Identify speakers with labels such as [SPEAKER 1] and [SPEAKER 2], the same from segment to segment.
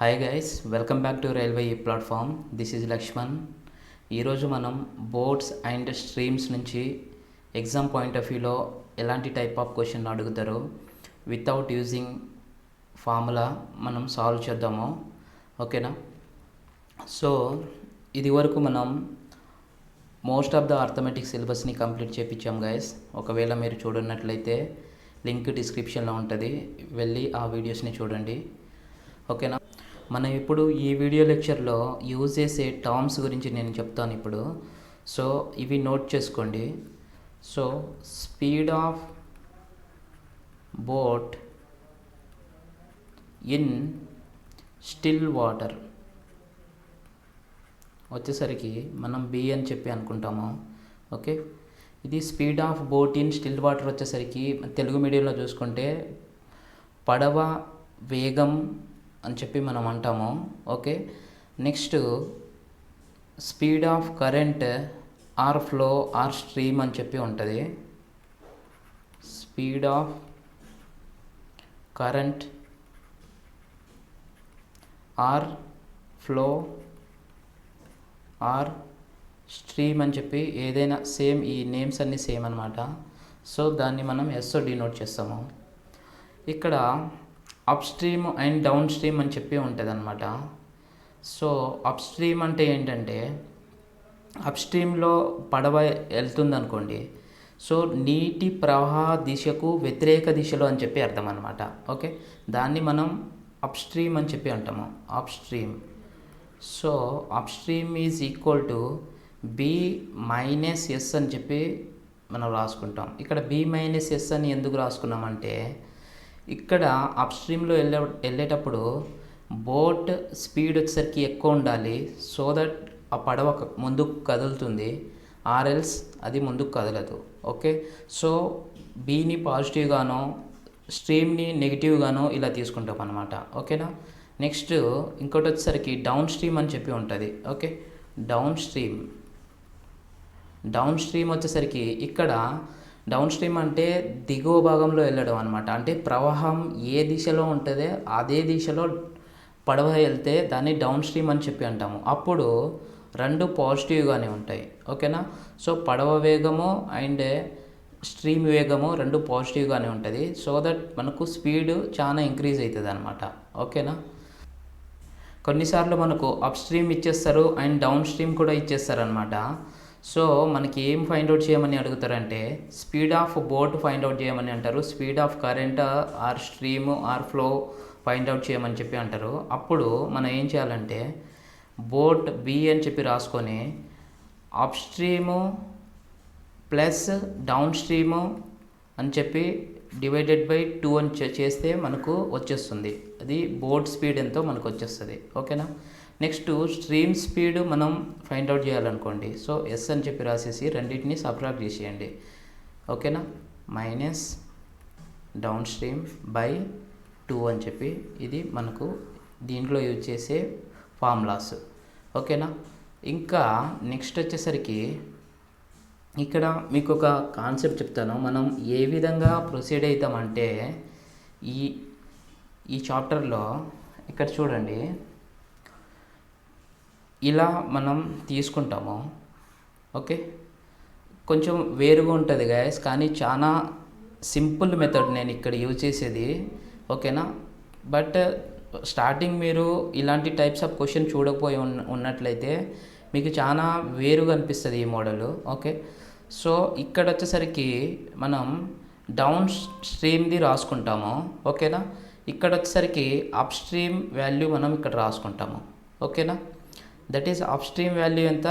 [SPEAKER 1] Hi guys, welcome back to railway ఈ platform. This is Lakshman. ఈరోజు మనం బోట్స్ అండ్ స్ట్రీమ్స్ నుంచి ఎగ్జామ్ పాయింట్ ఆఫ్ వ్యూలో ఎలాంటి టైప్ ఆఫ్ క్వశ్చన్ అడుగుతారో వితౌట్ యూజింగ్ ఫార్ములా మనం సాల్వ్ చేద్దాము. ఓకేనా? సో ఇది వరకు మనం మోస్ట్ ఆఫ్ ద అర్థమెటిక్ సిలబస్ని కంప్లీట్ చేయించాం గైస్. ఒకవేళ మీరు చూడనట్లయితే లింక్ డిస్క్రిప్షన్లో ఉంటుంది, వెళ్ళి ఆ వీడియోస్ని చూడండి. ఓకేనా? మనం ఇప్పుడు ఈ వీడియో లెక్చర్లో యూజ్ చేసే టర్మ్స్ గురించి నేను చెప్తాను ఇప్పుడు. సో ఇవి నోట్ చేసుకోండి. So speed of boat in still water వచ్చేసరికి మనం బి అని చెప్పి అనుకుంటాము. ఓకే, ఇది speed of boat in still water వచ్చేసరికి తెలుగు మీడియంలో చూసుకుంటే పడవ వేగం అని చెప్పి మనం అంటాము. Okay, next speed of current are flow are stream అని చెప్పి ఉంటుంది. Speed of current are flow are stream అని చెప్పి ఏదైనా సేమ్, ఈ నేమ్స్ అన్నీ సేమ్ అనమాట. సో దాన్ని మనం ఎస్ఓ డినోట్ చేస్తాము. ఇక్కడ up stream and down stream అని చెప్పి ఉంటుంది అనమాట. సో అప్ స్ట్రీమ్ అంటే ఏంటంటే, అప్ స్ట్రీమ్లో పడవ వెళ్తుంది అనుకోండి, సో నీటి ప్రవాహ దిశకు వ్యతిరేక దిశలో అని చెప్పి అర్థం అనమాట. ఓకే, దాన్ని మనం అప్ స్ట్రీమ్ అని చెప్పి అంటాము, up stream. So up stream is equal to be minus yes అని చెప్పి మనం రాసుకుంటాం. ఇక్కడ బి మైనస్ ఎస్ అని ఎందుకు రాసుకున్నామంటే, ఇక్కడ అప్ స్ట్రీమ్లో వెళ్ళేటప్పుడు బోట్ స్పీడ్ వచ్చేసరికి ఎక్కువ ఉండాలి, సో దట్ ఆ పడవ ముందుకు కదులుతుంది, ఆర్ఎల్స్ అది ముందుకు కదలదు. ఓకే, సో బీని పాజిటివ్గానో స్ట్రీమ్ని నెగిటివ్గానో ఇలా తీసుకుంటాం అనమాట. ఓకేనా? నెక్స్ట్ ఇంకోటి వచ్చేసరికి డౌన్ స్ట్రీమ్ అని చెప్పి ఉంటుంది. ఓకే, డౌన్ స్ట్రీమ్ వచ్చేసరికి ఇక్కడ డౌన్ స్ట్రీమ్ అంటే దిగువ భాగంలో వెళ్ళడం అనమాట. అంటే ప్రవాహం ఏ దిశలో ఉంటుందో అదే దిశలో పడవ వెళ్తే దాన్ని డౌన్ స్ట్రీమ్ అని చెప్పి అంటాము. అప్పుడు రెండు పాజిటివ్గానే ఉంటాయి. ఓకేనా? సో పడవ వేగము అండ్ స్ట్రీమ్ వేగము రెండు పాజిటివ్గానే ఉంటుంది. సో దట్ మనకు స్పీడ్ చాలా ఇంక్రీజ్ అవుతుంది అనమాట. ఓకేనా? కొన్నిసార్లు మనకు అప్ స్ట్రీమ్ ఇచ్చేస్తారు అండ్ డౌన్ స్ట్రీమ్ కూడా ఇచ్చేస్తారు అనమాట. సో మనకి ఏం ఫైండ్ అవుట్ చేయమని అడుగుతారంటే, speed of boat find out చేయమని అంటారు, speed of current or stream or flow find out చేయమని చెప్పి అంటారు. అప్పుడు మనం ఏం చేయాలంటే, బోట్ బి అని చెప్పి రాసుకొని up stream plus down stream అని చెప్పి డివైడెడ్ బై 2 అని చేస్తే మనకు వచ్చేస్తుంది. అది బోట్ స్పీడ్ ఎంతో మనకు వచ్చేస్తుంది. ఓకేనా? నెక్స్ట్ స్ట్రీమ్ స్పీడ్ మనం ఫైండ్ అవుట్ చేయాలనుకోండి, సో ఎస్ అని చెప్పి రాసేసి రెండింటిని సబ్ట్రాక్ట్ చేసేయండి. ఓకేనా? మైనస్ డౌన్ స్ట్రీమ్ బై 2 అని చెప్పి ఇది మనకు దీంట్లో యూజ్ చేసే ఫార్ములాస్. ఓకేనా? ఇంకా నెక్స్ట్ వచ్చేసరికి ఇక్కడ మీకు ఒక కాన్సెప్ట్ చెప్తాను. మనం ఏ విధంగా ప్రొసీడ్ అవుతామంటే, ఈ చాప్టర్లో ఇక్కడ చూడండి, ఇలా మనం తీసుకుంటాము. ఓకే, కొంచెం వేరుగా ఉంటుంది గైస్, కానీ చాలా సింపుల్ మెథడ్ నేను ఇక్కడ యూజ్ చేసేది. ఓకేనా? బట్ స్టార్టింగ్ మీరు ఇలాంటి టైప్స్ ఆఫ్ క్వశ్చన్ చూడకపోయి ఉన్నట్లయితే మీకు చాలా వేరుగా అనిపిస్తుంది ఈ మోడల్. ఓకే, సో ఇక్కడ వచ్చేసరికి మనం డౌన్ స్ట్రీమ్ది రాసుకుంటాము. ఓకేనా? ఇక్కడ వచ్చేసరికి అప్ స్ట్రీమ్ వాల్యూ మనం ఇక్కడ రాసుకుంటాము. ఓకేనా? That is up stream value ఎంత,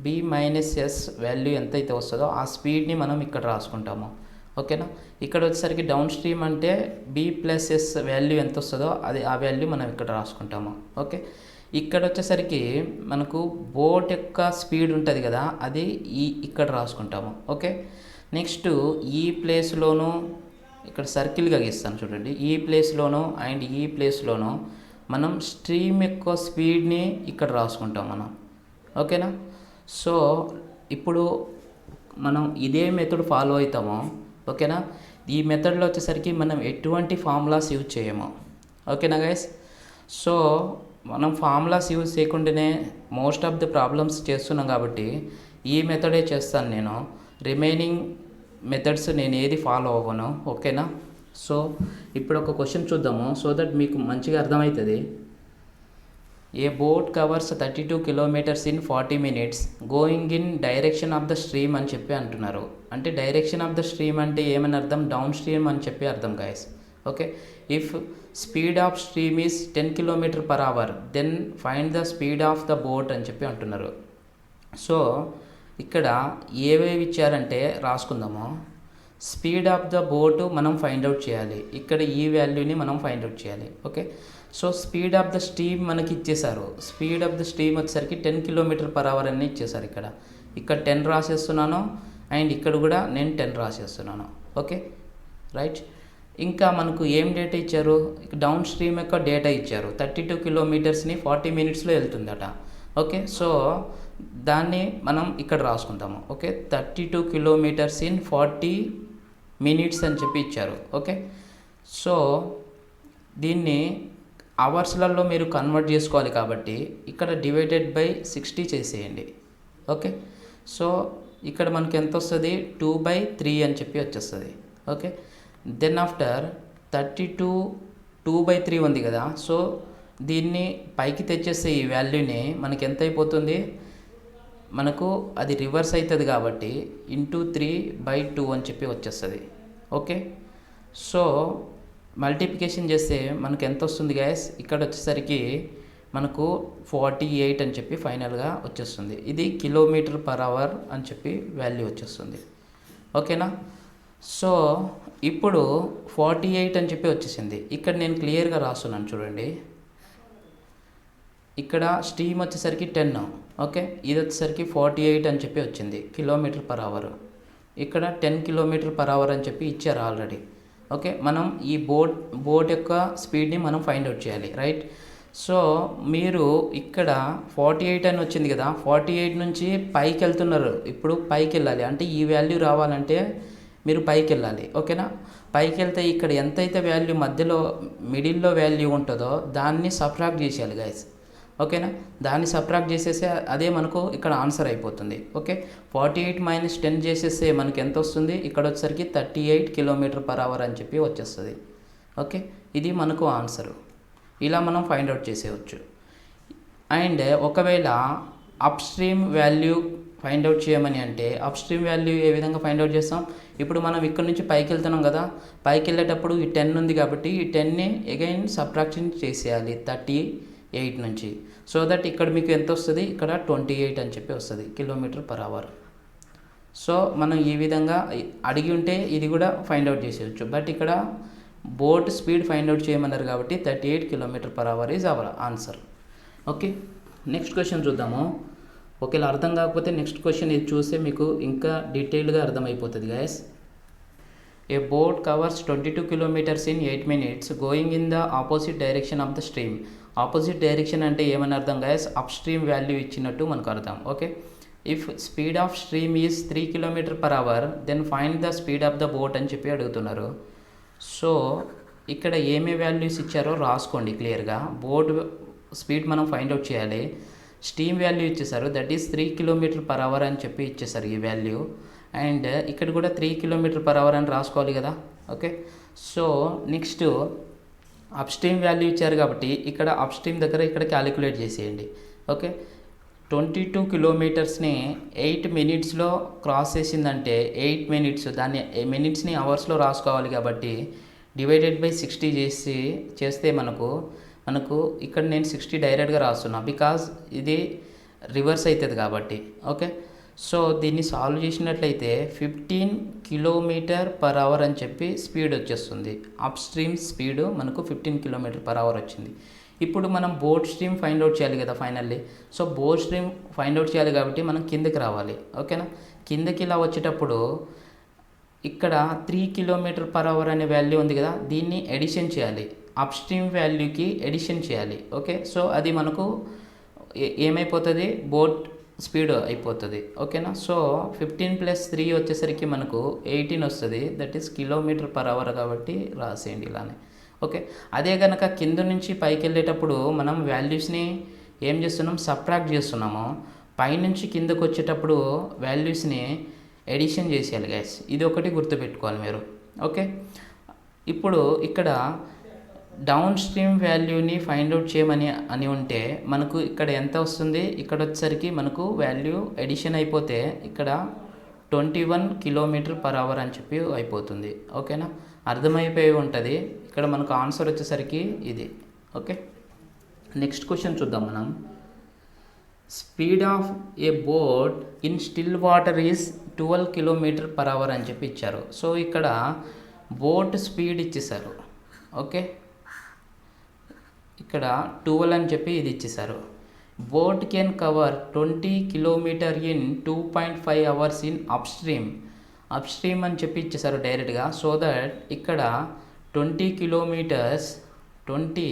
[SPEAKER 1] బి మైనస్ ఎస్ వాల్యూ ఎంత అయితే వస్తుందో ఆ స్పీడ్ని మనం ఇక్కడ రాసుకుంటాము. ఓకేనా? ఇక్కడ వచ్చేసరికి డౌన్ స్ట్రీమ్ అంటే బి ప్లస్ ఎస్ వాల్యూ ఎంత వస్తుందో అది ఆ వాల్యూ మనం ఇక్కడ రాసుకుంటాము. ఓకే, ఇక్కడ వచ్చేసరికి మనకు బోట్ యొక్క స్పీడ్ ఉంటుంది కదా, అది ఇక్కడ రాసుకుంటాము. ఓకే, నెక్స్ట్ ఈ ప్లేస్లోనూ ఇక్కడ సర్కిల్గా గీస్తాను చూడండి, ఈ ప్లేస్లోనూ అండ్ ఈ ప్లేస్లోనూ మనం స్ట్రీమ్ యొక్క స్పీడ్ని ఇక్కడ రాసుకుంటాం మనం. ఓకేనా? సో ఇప్పుడు మనం ఇదే మెథడ్ ఫాలో అవుతాము. ఓకేనా? ఈ మెథడ్లో వచ్చేసరికి మనం ఎటువంటి ఫార్ములాస్ యూజ్ చేయము. ఓకేనా గైస్? సో మనం ఫార్ములాస్ యూజ్ చేయకుండానే మోస్ట్ ఆఫ్ ది ప్రాబ్లమ్స్ చేస్తున్నాం కాబట్టి ఈ మెథడే చేస్తాను నేను. రిమైనింగ్ మెథడ్స్ నేను ఏది ఫాలో అవ్వను. ఓకేనా? సో ఇప్పుడు ఒక క్వశ్చన్ చూద్దాము సో దట్ మీకు మంచిగా అర్థమవుతుంది. A boat covers 32 kilometres in 40 minutes going in direction of the stream అని చెప్పి అంటున్నారు. అంటే డైరెక్షన్ ఆఫ్ ద స్ట్రీమ్ అంటే ఏమని అర్థం? డౌన్ స్ట్రీమ్ అని చెప్పి అర్థం guys. Okay, if speed of stream is 10 km/h then find the speed of the boat అని చెప్పి అంటున్నారు. సో ఇక్కడ ఏవేవి ఇచ్చారంటే రాసుకుందాము. స్పీడ్ ఆఫ్ ద బోటు మనం ఫైండ్ అవుట్ చేయాలి. ఇక్కడ ఈ వాల్యూని మనం ఫైండ్ అవుట్ చేయాలి. Okay, so speed of the stream మనకి ఇచ్చేసారు. స్పీడ్ ఆఫ్ ద స్ట్రీమ్ వచ్చేసరికి 10 km/h అని ఇచ్చేసారు. ఇక్కడ 10 రాసేస్తున్నాను అండ్ ఇక్కడ కూడా నేను 10 రాసేస్తున్నాను. Okay right. ఇంకా మనకు ఏం డేటా ఇచ్చారు? డౌన్ స్ట్రీమ్ యొక్క డేటా ఇచ్చారు. 32 కిలోమీటర్స్ని 40 మినిట్స్లో వెళ్తుందట. ఓకే, సో దాన్ని మనం ఇక్కడ రాసుకుంటాము. ఓకే, 32 కిలోమీటర్స్ ఇన్ 40 మినిట్స్ అని చెప్పి ఇచ్చారు. ఓకే, సో దీన్ని అవర్స్లలో మీరు కన్వర్ట్ చేసుకోవాలి కాబట్టి ఇక్కడ డివైడెడ్ బై 60 చేసేయండి. ఓకే, సో ఇక్కడ మనకి ఎంత వస్తుంది? 2/3 అని చెప్పి వచ్చేస్తుంది. ఓకే, దెన్ ఆఫ్టర్ 32 2/3 ఉంది కదా, సో దీన్ని పైకి తెచ్చేస్తే ఈ వాల్యూని మనకి ఎంత అయిపోతుంది? మనకు అది రివర్స్ అవుతుంది కాబట్టి ఇంటూ 3/2 అని చెప్పి వచ్చేస్తుంది. ఓకే, సో మల్టిప్లికేషన్ చేస్తే మనకు ఎంత వస్తుంది గ్యాస్? ఇక్కడ వచ్చేసరికి మనకు 48 అని చెప్పి ఫైనల్గా వచ్చేస్తుంది. ఇది km/h అని చెప్పి వాల్యూ వచ్చేస్తుంది. ఓకేనా? సో ఇప్పుడు 48 అని చెప్పి వచ్చేసింది. ఇక్కడ నేను క్లియర్గా రాస్తున్నాను చూడండి. ఇక్కడ స్ట్రీమ్ వచ్చేసరికి 10. ఓకే, ఇది వచ్చేసరికి 48 అని చెప్పి వచ్చింది km/h. ఇక్కడ 10 km/h అని చెప్పి ఇచ్చారు ఆల్రెడీ. ఓకే, మనం ఈ బోట్ యొక్క స్పీడ్ని మనం ఫైండ్ అవుట్ చేయాలి. రైట్. సో మీరు ఇక్కడ 48 అని వచ్చింది కదా, 48 నుంచి పైకి వెళ్తున్నారు. ఇప్పుడు పైకి వెళ్ళాలి అంటే ఈ వాల్యూ రావాలంటే మీరు పైకి వెళ్ళాలి. ఓకేనా? పైకి వెళ్తే ఇక్కడ ఎంతైతే వాల్యూ మధ్యలో మిడిల్లో వాల్యూ ఉంటుందో దాన్ని సబ్ట్రాక్ట్ చేసేయాలి గైస్. ఓకేనా? దాన్ని సబ్ట్రాక్ట్ చేసేస్తే అదే మనకు ఇక్కడ ఆన్సర్ అయిపోతుంది. ఓకే, 48 - 10 చేసేస్తే మనకి ఎంత వస్తుంది? ఇక్కడ వచ్చేసరికి 38 km/h అని చెప్పి వచ్చేస్తుంది. ఓకే, ఇది మనకు ఆన్సరు. ఇలా మనం ఫైండ్ అవుట్ చేసేయచ్చు. అండ్ ఒకవేళ up stream value find out చేయమని అంటే అప్ స్ట్రీమ్ వాల్యూ ఏ విధంగా ఫైండ్ అవుట్ చేస్తాం? ఇప్పుడు మనం ఇక్కడ నుంచి పైకి వెళ్తున్నాం కదా, పైకి వెళ్ళేటప్పుడు ఈ 10 ఉంది కాబట్టి ఈ 10ని అగైన్ సబ్ట్రాక్షన్ చేసేయాలి 38 నుంచి. సో దట్ ఇక్కడ మీకు ఎంత వస్తుంది? ఇక్కడ 28 అని చెప్పి వస్తుంది km/h. సో మనం ఈ విధంగా అడిగి ఉంటే ఇది కూడా ఫైండ్ అవుట్ చేసేయచ్చు. బట్ ఇక్కడ బోట్ స్పీడ్ ఫైండ్ అవుట్ చేయమన్నారు కాబట్టి 38 km/h is our answer. Okay, next question చూద్దాము. ఒకవేళ అర్థం కాకపోతే నెక్స్ట్ క్వశ్చన్ ఇది చూస్తే మీకు ఇంకా డీటెయిల్గా అర్థమైపోతుంది guys. A boat covers 22 kilometers in 8 minutes going in the opposite direction of the stream. Opposite direction అంటే ఏమని అర్థం గైస్? అప్ స్ట్రీమ్ వాల్యూ ఇచ్చినట్టు మనకు అర్థం. Okay, if speed of stream is 3 km/h then find the speed of the boat అని చెప్పి అడుగుతున్నారు. So ఇక్కడ ఏమే వాల్యూస్ ఇచ్చారో రాసుకోండి క్లియర్గా. బోట్ స్పీడ్ మనం ఫైండ్ అవుట్ చేయాలి. స్టీమ్ వాల్యూ ఇచ్చేసారు, దట్ ఈస్ 3 km/h అని చెప్పి ఇచ్చేసారు ఈ వాల్యూ. అండ్ ఇక్కడ కూడా 3 km/h అని రాసుకోవాలి కదా. Okay, so next up stream value ఇచ్చారు కాబట్టి ఇక్కడ అప్ స్ట్రీమ్ దగ్గర ఇక్కడ క్యాలిక్యులేట్ చేసేయండి. ఓకే, 22 kilometersని 8 minutesలో క్రాస్ చేసిందంటే 8 minutes, దాన్ని మినిట్స్ని అవర్స్లో రాసుకోవాలి కాబట్టి డివైడెడ్ బై 60 చేస్తే మనకు ఇక్కడ నేను 60 డైరెక్ట్గా రాస్తున్నా బికాజ్ ఇది రివర్స్ అవుతుంది కాబట్టి. ఓకే, సో దీన్ని సాల్వ్ చేసినట్లయితే 15 km/h అని చెప్పి స్పీడ్ వచ్చేస్తుంది. అప్ స్ట్రీమ్ స్పీడ్ మనకు 15 km/h వచ్చింది. ఇప్పుడు మనం బోట్ స్ట్రీమ్ ఫైండ్ అవుట్ చేయాలి కదా finally. So boat stream find out చేయాలి కాబట్టి మనం కిందకి రావాలి. ఓకేనా? కిందకి ఇలా వచ్చేటప్పుడు ఇక్కడ 3 km/h అనే వాల్యూ ఉంది కదా, దీన్ని ఎడిషన్ చేయాలి. అప్ స్ట్రీమ్ వాల్యూకి ఎడిషన్ చేయాలి. ఓకే, సో అది మనకు ఏమైపోతుంది? బోట్ స్పీడ్ అయిపోతుంది. ఓకేనా? సో 15 + 3 వచ్చేసరికి మనకు 18 వస్తుంది. దట్ ఈస్ km/h కాబట్టి రాసేయండి ఇలానే. ఓకే. అదే కనుక కింద నుంచి పైకి వెళ్ళేటప్పుడు మనం వాల్యూస్ని ఏం చేస్తున్నాం, సబ్ట్రాక్ట్ చేస్తున్నాము. పైనుంచి కిందకు వచ్చేటప్పుడు వాల్యూస్ని ఎడిషన్ చేసేయాలి గైస్. ఇది ఒకటి గుర్తుపెట్టుకోవాలి మీరు. ఓకే. ఇప్పుడు ఇక్కడ డౌన్ స్ట్రీమ్ వాల్యూని ఫైండ్ అవుట్ చేయమని అని ఉంటే మనకు ఇక్కడ ఎంత వస్తుంది, ఇక్కడ వచ్చేసరికి మనకు వాల్యూ ఎడిషన్ అయిపోతే ఇక్కడ 21 km/h అని చెప్పి అయిపోతుంది. ఓకేనా, అర్థమైపోయి ఉంటుంది. ఇక్కడ మనకు ఆన్సర్ వచ్చేసరికి ఇది. ఓకే, నెక్స్ట్ క్వశ్చన్ చూద్దాం మనం. Speed of a boat in still water is 12 km/h అని చెప్పి ఇచ్చారు. సో ఇక్కడ బోట్ స్పీడ్ ఇచ్చేసారు. ఓకే, ఇక్కడ 12 అని చెప్పి ఇది ఇచ్చేసారు. Boat can cover 20 km in 2.5 hours in up stream అని చెప్పి ఇచ్చేసారు డైరెక్ట్గా. సో దట్ ఇక్కడ 20 km 20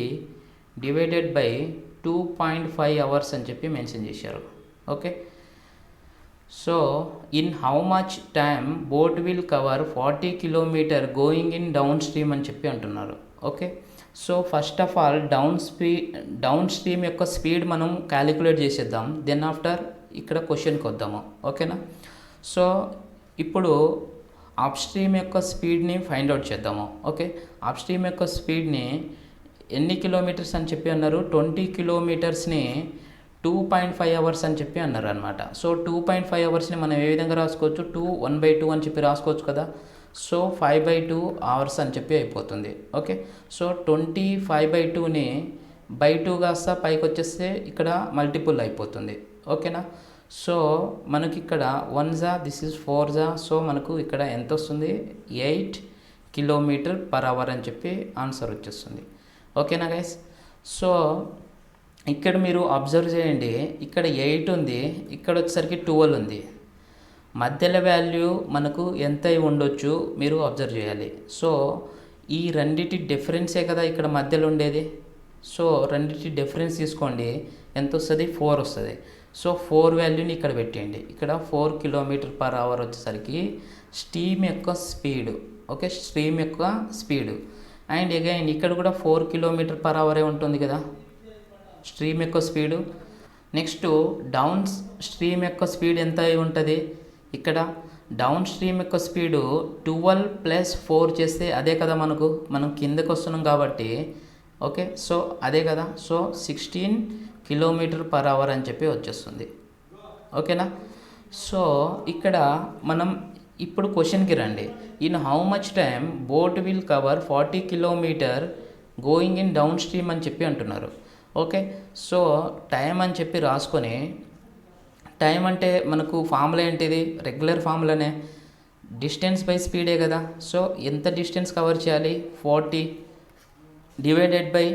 [SPEAKER 1] డివైడెడ్ బై 2.5 hours అని చెప్పి మెన్షన్ చేశారు. Okay, so in how much time boat will cover 40 km going in down stream అని చెప్పి అంటున్నారు. Okay, so first of all down stream యొక్క స్పీడ్ మనం క్యాలిక్యులేట్ చేసేద్దాం. దెన్ ఆఫ్టర్ ఇక్కడ క్వశ్చన్కి వద్దాము. ఓకేనా, సో ఇప్పుడు అప్ స్ట్రీమ్ యొక్క స్పీడ్ని ఫైండ్ అవుట్ చేద్దాము. ఓకే, అప్ స్ట్రీమ్ యొక్క స్పీడ్ని ఎన్ని కిలోమీటర్స్ అని చెప్పి అన్నారు, 20 km 2.5 hours అని చెప్పి అన్నారు అనమాట. సో 2.5 hours మనం ఏ విధంగా రాసుకోవచ్చు, 1/2 అని చెప్పి రాసుకోవచ్చు కదా. సో 5/2 hours అని చెప్పి అయిపోతుంది. ఓకే, సో 25/2ని బై 2 కాస్త పైకి వచ్చేస్తే ఇక్కడ మల్టిపుల్ అయిపోతుంది. ఓకేనా, సో మనకి ఇక్కడ 1 దిస్ ఈజ్ 4 సో మనకు ఇక్కడ ఎంత వస్తుంది, 8 km/h అని చెప్పి ఆన్సర్ వచ్చేస్తుంది. ఓకేనా గైస్, సో ఇక్కడ మీరు అబ్జర్వ్ చేయండి, ఇక్కడ 8 ఉంది, ఇక్కడ వచ్చేసరికి 12 ఉంది. మధ్యలో వాల్యూ మనకు ఎంత ఉండొచ్చు మీరు అబ్జర్వ్ చేయాలి. సో ఈ రెండిటి డిఫరెన్సే కదా ఇక్కడ మధ్యలో ఉండేది. సో రెండిటి డిఫరెన్స్ తీసుకోండి, ఎంత వస్తుంది, 4 వస్తుంది. సో 4 వాల్యూని ఇక్కడ పెట్టేయండి. ఇక్కడ 4 km/h వచ్చేసరికి స్టీమ్ యొక్క స్పీడ్. ఓకే, స్ట్రీమ్ యొక్క స్పీడ్. అండ్ అగైన్ ఇక్కడ కూడా 4 km/h ఉంటుంది కదా స్ట్రీమ్ యొక్క స్పీడు. నెక్స్ట్ డౌన్ స్ట్రీమ్ యొక్క స్పీడ్ ఎంత అయి ఉంటుంది, ఇక్కడ డౌన్ స్ట్రీమ్ యొక్క స్పీడు 12 + 4 చేస్తే అదే కదా మనం కిందకు వస్తున్నాం కాబట్టి. ఓకే, సో అదే కదా, సో 16 km/h అని చెప్పి వచ్చేస్తుంది. ఓకేనా, సో ఇక్కడ మనం ఇప్పుడు క్వశ్చన్కి రండి. In how much time boat will cover 40 km going in down stream అని చెప్పి అంటున్నారు. ఓకే, సో టైం అని చెప్పి రాసుకొని, టైం అంటే మనకు ఫార్ములా ఏంటిది, రెగ్యులర్ ఫార్ములానే, డిస్టెన్స్ బై స్పీడే కదా. సో ఎంత డిస్టెన్స్ కవర్ చేయాలి, 40 డివైడెడ్ బై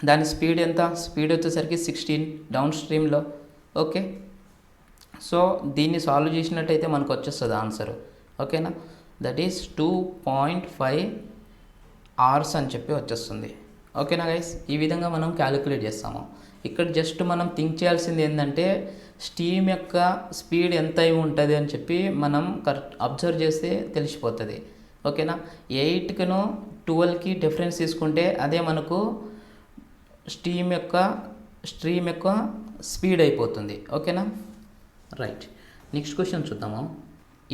[SPEAKER 1] దాని స్పీడ్ ఎంత, స్పీడ్ వచ్చేసరికి 16 డౌన్ స్ట్రీమ్లో. ఓకే, సో దీన్ని సాల్వ్ చేసినట్టయితే మనకు వచ్చేస్తుంది ఆన్సర్. ఓకేనా, దట్ ఈస్ 2.5 hours అని చెప్పి వచ్చేస్తుంది. ఓకేనా గైస్, ఈ విధంగా మనం క్యాలిక్యులేట్ చేస్తాము. ఇక్కడ జస్ట్ మనం థింక్ చేయాల్సింది ఏంటంటే స్టీమ్ యొక్క స్పీడ్ ఎంత అయి ఉంటుంది అని చెప్పి మనం కరెక్ట్ అబ్జర్వ్ చేస్తే తెలిసిపోతుంది. ఓకేనా, 8కిను 12కి డిఫరెన్స్ తీసుకుంటే అదే మనకు స్ట్రీమ్ యొక్క స్పీడ్ అయిపోతుంది. ఓకేనా, రైట్. నెక్స్ట్ క్వశ్చన్ చూద్దాము.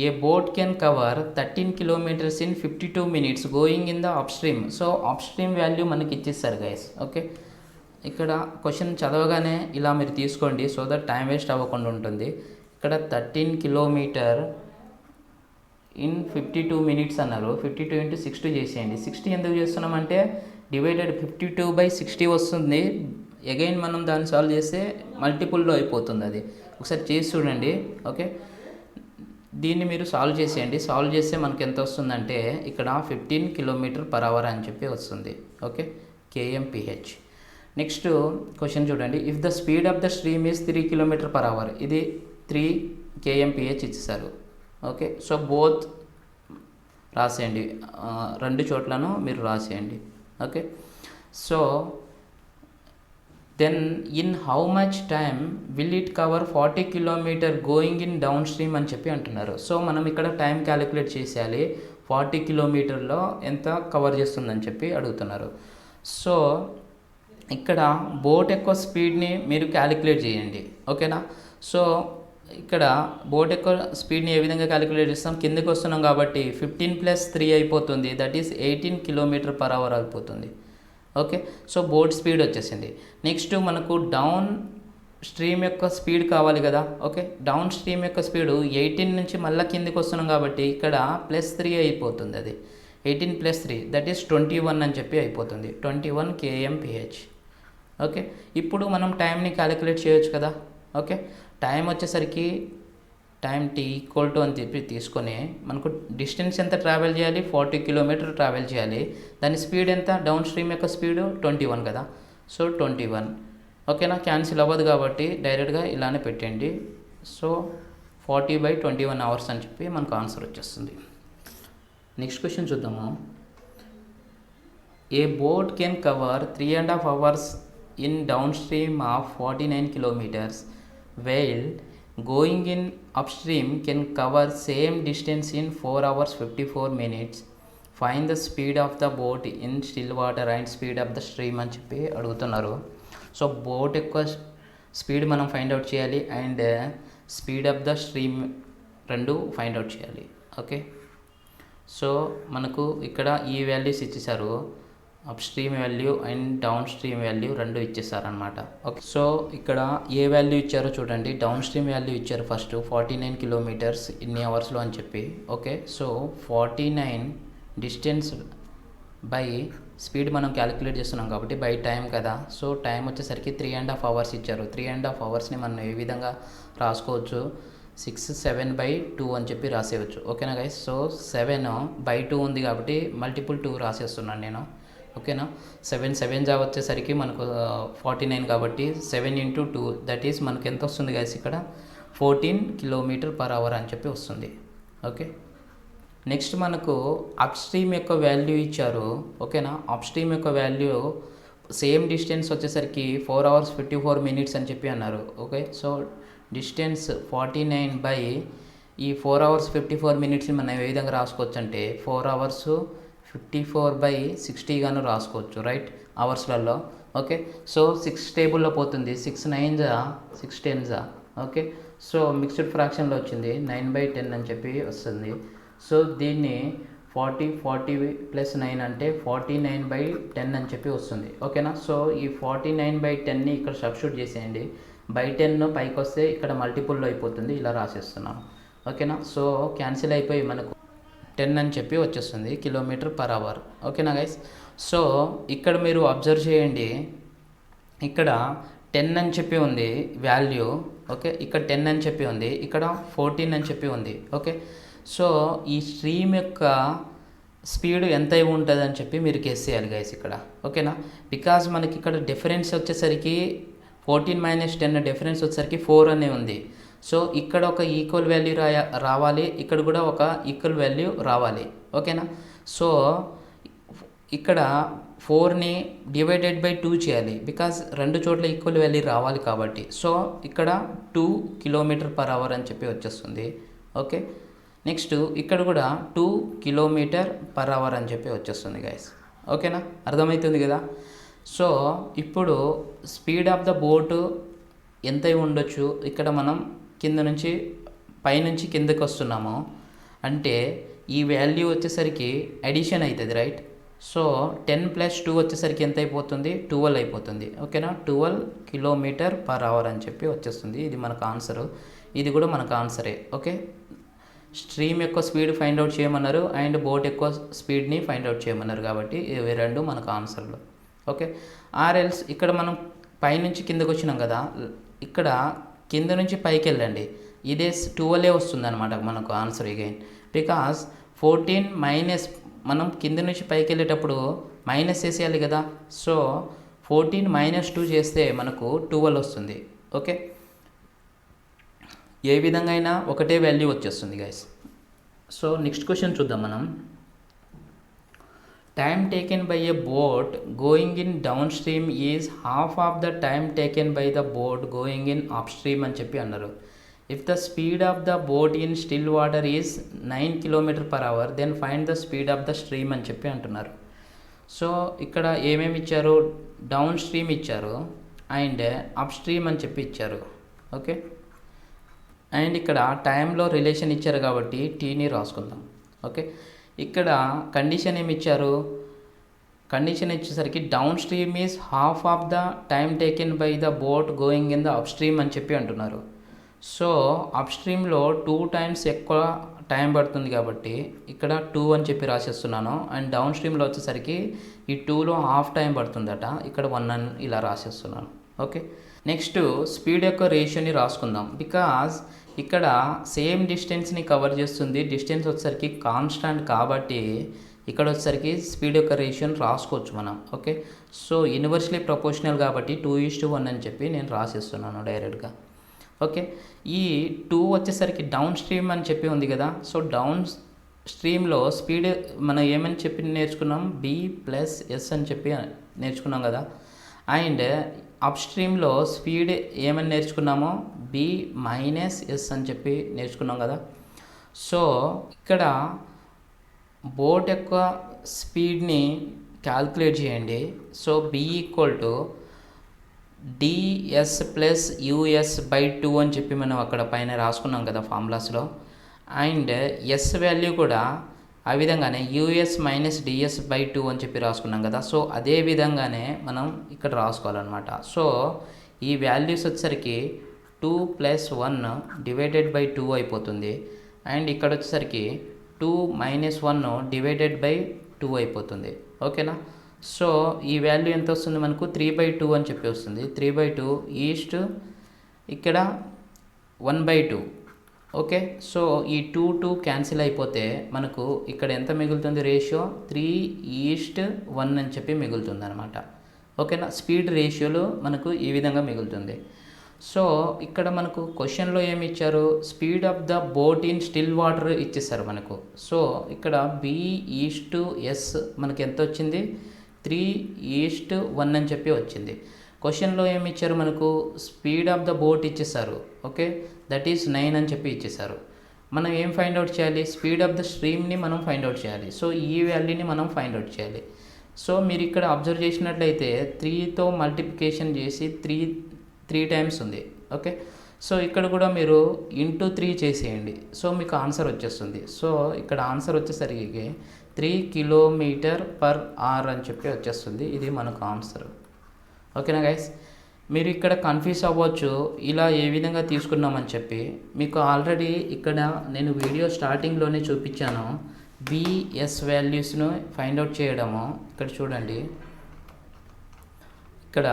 [SPEAKER 1] A boat can cover 13 km in 52 minutes going in the up stream. So up stream value మనకి ఇచ్చేస్తారు గైస్. ఓకే, ఇక్కడ క్వశ్చన్ చదవగానే ఇలా మీరు తీసుకోండి, సో దట్ టైం వేస్ట్ అవ్వకుండా ఉంటుంది. ఇక్కడ 13 km ఇన్ 52 minutes అన్నారు. 52 × 60 చేసేయండి. 60 ఎందుకు చేస్తున్నామంటే డివైడెడ్ 52/60 వస్తుంది. అగైన్ మనం దాన్ని సాల్వ్ చేస్తే మల్టిపుల్లో అయిపోతుంది. అది ఒకసారి చేసి చూడండి. ఓకే, దీన్ని మీరు సాల్వ్ చేసేయండి. సాల్వ్ చేస్తే మనకి ఎంత వస్తుందంటే ఇక్కడ 15 km/h అని చెప్పి వస్తుంది. Okay, kmph. నెక్స్ట్ క్వశ్చన్ చూడండి. If the speed of the stream is 3 km/h, ఇది 3 kmph ఇచ్చేసారు. ఓకే, సో బోత్ రాసేయండి, రెండు చోట్లను మీరు రాసేయండి. Okay, so then in how much time will it cover 40 km going in down stream అని చెప్పి అంటున్నారు. సో మనం ఇక్కడ టైం క్యాలిక్యులేట్ చేసేయాలి. 40 కిలోమీటర్లో ఎంత కవర్ చేస్తుందని చెప్పి అడుగుతున్నారు. సో ఇక్కడ బోట్ యొక్క స్పీడ్ని మీరు క్యాలిక్యులేట్ చేయండి, ఓకేనా. సో ఇక్కడ బోట్ యొక్క స్పీడ్ని ఏ విధంగా క్యాలిక్యులేట్ చేస్తాం, కిందకి వస్తున్నాం కాబట్టి 15+3 అయిపోతుంది, దట్ ఈస్ 18 km/h అయిపోతుంది, ఓకే. సో బోట్ స్పీడ్ వచ్చేసింది. నెక్స్ట్ మనకు డౌన్ స్ట్రీమ్ యొక్క స్పీడ్ కావాలి కదా, ఓకే. డౌన్ స్ట్రీమ్ యొక్క స్పీడ్ 18 నుంచి మళ్ళీ కిందికి వస్తున్నాం కాబట్టి ఇక్కడ +3 అయిపోతుంది, అది 18+3 దట్ ఈస్ 21 అని చెప్పి అయిపోతుంది, 21 kmph, ఓకే. ఇప్పుడు మనం టైంని క్యాలిక్యులేట్ చేయొచ్చు కదా, ఓకే. టైం వచ్చేసరికి టైం t = అని చెప్పి తీసుకొని మనకు డిస్టెన్స్ ఎంత ట్రావెల్ చేయాలి, 40 km ట్రావెల్ చేయాలి, దాని స్పీడ్ ఎంత, డౌన్ స్ట్రీమ్ యొక్క స్పీడ్ 21 కదా, సో 21, ఓకేనా. క్యాన్సిల్ అవ్వదు కాబట్టి డైరెక్ట్గా ఇలానే పెట్టండి. సో 40/21 అవర్స్ అని చెప్పి మనకు ఆన్సర్ వచ్చేస్తుంది. నెక్స్ట్ క్వశ్చన్ చూద్దాము. A boat can cover 3.5 hours in downstream of 49 kilometers while going in upstream can cover same distance in 4 hours 54 minutes. Find the speed of the boat in still water and speed of the stream అని చెప్పి అడుగుతున్నారు. So boat యొక్క speed మనం find out చేయాలి and speed of the stream రెండు find out చేయాలి, okay. So మనకు ఇక్కడ ఈ వాల్యూస్ ఇచ్చేసారు, up stream value and down stream value రెండు ఇచ్చేసారనమాట, ఓకే. సో ఇక్కడ ఏ వాల్యూ ఇచ్చారో చూడండి. డౌన్ స్ట్రీమ్ వాల్యూ ఇచ్చారు ఫస్ట్ 49 కిలోమీటర్స్ ఇన్ని అవర్స్లో అని చెప్పి, okay. So 49 distance by speed మనం క్యాలిక్యులేట్ చేస్తున్నాం కాబట్టి బై టైం కదా. సో టైం వచ్చేసరికి 3.5 hours ఇచ్చారు. 3.5 hours మనం ఏ విధంగా రాసుకోవచ్చు, 6/7/2 అని చెప్పి రాసేయచ్చు, ఓకేనా గైస్. సో 7/2 ఉంది కాబట్టి మల్టిపుల్ 2 రాసేస్తున్నాను నేను, ఓకేనా. 7 వచ్చేసరికి మనకు 49 కాబట్టి 7 × 2 దట్ ఈస్ మనకు ఎంత వస్తుంది గైస్, ఇక్కడ 14 km/h అని చెప్పి వస్తుంది, ఓకే. నెక్స్ట్ మనకు అప్ స్ట్రీమ్ యొక్క వాల్యూ ఇచ్చారు, ఓకేనా. అప్ స్ట్రీమ్ యొక్క వాల్యూ సేమ్ డిస్టెన్స్ వచ్చేసరికి 4 hours 54 minutes అని చెప్పి అన్నారు, ఓకే. సో డిస్టెన్స్ 49 ఈ 4 hours 54 minutesని మనం ఏ విధంగా రాసుకోవచ్చు అంటే 4 hours 54/60 గాను రాసుకోవచ్చు, రైట్, అవర్స్లలో, ఓకే. సో 6 టేబుల్లో పోతుంది, 6 9s 6 10s, okay. So mixed ఫ్రాక్షన్లో వచ్చింది 9/10 అని చెప్పి వస్తుంది. సో దీన్ని 40 + 9 అంటే 49/10 అని చెప్పి వస్తుంది, ఓకేనా. సో ఈ 49/10ని ఇక్కడ సబ్స్టిట్యూట్ చేసేయండి, బై 10 పైకి వస్తే ఇక్కడ మల్టిపుల్లో అయిపోతుంది, ఇలా రాసేస్తున్నాను, ఓకేనా. సో క్యాన్సిల్ అయిపోయి మనకు 10 అని చెప్పి వచ్చేస్తుంది km/h, ఓకేనా గైస్. సో ఇక్కడ మీరు అబ్జర్వ్ చేయండి, ఇక్కడ 10 అని చెప్పి ఉంది వాల్యూ, ఓకే. ఇక్కడ 10 అని చెప్పి ఉంది, ఇక్కడ 14 అని చెప్పి ఉంది, ఓకే. సో ఈ స్ట్రీమ్ యొక్క స్పీడ్ ఎంత ఉంటుంది అని చెప్పి మీరు గెస్ చేయాలి గైస్ ఇక్కడ, ఓకేనా. బికాజ్ మనకి ఇక్కడ డిఫరెన్స్ వచ్చేసరికి 14 - 10 డిఫరెన్స్ వచ్చేసరికి 4 అనే ఉంది. సో ఇక్కడ ఒక ఈక్వల్ వాల్యూ రావాలి, ఇక్కడ కూడా ఒక ఈక్వల్ వాల్యూ రావాలి, ఓకేనా. సో ఇక్కడ 4ని /2 చేయాలి, బికాజ్ రెండు చోట్ల ఈక్వల్ వాల్యూ రావాలి కాబట్టి. సో ఇక్కడ 2 km/h అని చెప్పి వచ్చేస్తుంది, ఓకే. నెక్స్ట్ ఇక్కడ కూడా 2 km/h అని చెప్పి వచ్చేస్తుంది గైస్, ఓకేనా. అర్థమవుతుంది కదా. సో ఇప్పుడు స్పీడ్ ఆఫ్ ద బోట్ ఎంత ఉండొచ్చు, ఇక్కడ మనం కింద నుంచి పైనుంచి కిందకి వస్తున్నాము అంటే ఈ వాల్యూ వచ్చేసరికి అడిషన్ అవుతుంది, రైట్. సో 10 + 2 వచ్చేసరికి ఎంత అయిపోతుంది, 12 అయిపోతుంది, ఓకేనా. 12 km/h అని చెప్పి వచ్చేస్తుంది. ఇది మనకు ఆన్సరు, ఇది కూడా మనకు ఆన్సరే, ఓకే. స్ట్రీమ్ యొక్క స్పీడ్ ఫైండ్ అవుట్ చేయమన్నారు అండ్ బోట్ యొక్క స్పీడ్ని ఫైండ్ అవుట్ చేయమన్నారు కాబట్టి ఇవి రెండు మనకు ఆన్సర్లు, ఓకే. ఆర్ఎల్స్ ఇక్కడ మనం పైనుంచి కిందకు వచ్చినాం కదా, ఇక్కడ కింద నుంచి పైకి వెళ్ళండి, ఇదే 12 వస్తుంది అనమాట మనకు ఆన్సర్ అగైన్, బికాస్ 14 మనం కింద నుంచి పైకి వెళ్ళేటప్పుడు మైనస్ చేసేయాలి కదా. సో 14 - 2 చేస్తే మనకు 12 వస్తుంది, ఓకే. ఏ విధంగా అయినా ఒకటే వాల్యూ వచ్చేస్తుంది గైస్. సో నెక్స్ట్ క్వశ్చన్ చూద్దాం మనం. Time taken by a boat going in down stream is half of the time taken by the boat going in up stream అని చెప్పి అన్నారు. If the speed of the boat in still water is 9 km/h then find the speed of the stream అని చెప్పి అంటున్నారు. So ఇక్కడ ఏమేమి ఇచ్చారు, downstream ఇచ్చారు అండ్ అప్ స్ట్రీమ్ అని చెప్పి ఇచ్చారు. ఓకే, అండ్ ఇక్కడ టైంలో రిలేషన్ ఇచ్చారు కాబట్టి టీని రాసుకుందాం. ఓకే, ఇక్కడ కండిషన్ ఏమి ఇచ్చారు, కండిషన్ ఇచ్చేసరికి down stream is half of the time taken by the boat going in the up stream అని చెప్పి అంటున్నారు. సో అప్ స్ట్రీమ్లో 2 times ఎక్కువ టైం పడుతుంది కాబట్టి ఇక్కడ 2 అని చెప్పి రాసేస్తున్నాను. అండ్ డౌన్ స్ట్రీమ్లో వచ్చేసరికి ఈ 2లో హాఫ్ టైం పడుతుందట, ఇక్కడ 1 అని ఇలా రాసేస్తున్నాను. ఓకే, నెక్స్ట్ స్పీడ్ యొక్క రేషియోని రాసుకుందాం. బికాజ్ ఇక్కడ సేమ్ డిస్టెన్స్ని కవర్ చేస్తుంది, డిస్టెన్స్ వచ్చేసరికి కాన్స్టాంట్ కాబట్టి ఇక్కడ వచ్చేసరికి స్పీడ్ యొక్క రేషియోని రాసుకోవచ్చు మనం. ఓకే, సో ఇన్వర్స్లీ ప్రపోర్షనల్ కాబట్టి 2:1 అని చెప్పి నేను రాసేస్తున్నాను డైరెక్ట్గా. ఓకే, ఈ 2 వచ్చేసరికి డౌన్ స్ట్రీమ్ అని చెప్పి ఉంది కదా, సో డౌన్ స్ట్రీమ్లో స్పీడ్ మనం ఏమని చెప్పి నేర్చుకున్నాం, B+S అని చెప్పి నేర్చుకున్నాం కదా. అండ్ అప్ స్ట్రీమ్లో స్పీడ్ ఏమని నేర్చుకున్నామో B-S అని చెప్పి నేర్చుకున్నాం కదా. సో ఇక్కడ బోట్ యొక్క స్పీడ్ని క్యాల్కులేట్ చేయండి. సో B = DS+US/2 అని చెప్పి మనం అక్కడ పైన రాసుకున్నాం కదా ఫార్ములాస్లో. అండ్ ఎస్ వాల్యూ కూడా ఆ విధంగానే US - DS/2 అని చెప్పి రాసుకున్నాం కదా. సో అదే విధంగానే మనం ఇక్కడ రాసుకోవాలన్నమాట. సో ఈ వాల్యూస్ వచ్చేసరికి 2 + 1 / 2 అయిపోతుంది. అండ్ ఇక్కడ వచ్చేసరికి 2 - 1 / 2 అయిపోతుంది. ఓకేనా, సో ఈ వాల్యూ ఎంత వస్తుంది మనకు, 3/2 అని చెప్పి వస్తుంది. 3/2 ఈస్ట్ ఇక్కడ 1/2. ఓకే, సో ఈ 2 క్యాన్సిల్ అయిపోతే మనకు ఇక్కడ ఎంత మిగులుతుంది రేషియో, 3:1 అని చెప్పి మిగులుతుంది అనమాట. ఓకేనా, స్పీడ్ రేషియోలో మనకు ఈ విధంగా మిగులుతుంది. సో ఇక్కడ మనకు క్వశ్చన్లో ఏమి ఇచ్చారు, speed of the boat in still water ఇచ్చేసారు మనకు. సో ఇక్కడ B:S మనకి ఎంత వచ్చింది, 3:1 అని చెప్పి వచ్చింది. క్వశ్చన్లో ఏమి ఇచ్చారు మనకు, స్పీడ్ ఆఫ్ ద బోట్ ఇచ్చేసారు. ఓకే, దట్ ఈస్ 9 అని చెప్పి ఇచ్చేసారు. మనం ఏం ఫైండ్ అవుట్ చేయాలి, స్పీడ్ ఆఫ్ ద స్ట్రీమ్ని మనం ఫైండ్ అవుట్ చేయాలి. సో ఈ వాల్యూని మనం ఫైండ్ అవుట్ చేయాలి. సో మీరు ఇక్కడ అబ్జర్వ్ చేసినట్లయితే 3తో మల్టిప్లికేషన్ చేసి 3 times ఉంది. ఓకే, సో ఇక్కడ కూడా మీరు ఇంటూ 3 చేసేయండి. సో మీకు ఆన్సర్ వచ్చేస్తుంది. సో ఇక్కడ ఆన్సర్ వచ్చేసరికి 3 km/h అని చెప్పి వచ్చేస్తుంది. ఇది మనకు ఆన్సర్. ఓకేనా గైస్, మీరు ఇక్కడ కన్ఫ్యూజ్ అవ్వచ్చు ఇలా ఏ విధంగా తీసుకున్నామని చెప్పి. మీకు ఆల్రెడీ ఇక్కడ నేను వీడియో స్టార్టింగ్లోనే చూపించాను BS వాల్యూస్ను ఫైండ్ అవుట్ చేయడము. ఇక్కడ చూడండి, ఇక్కడ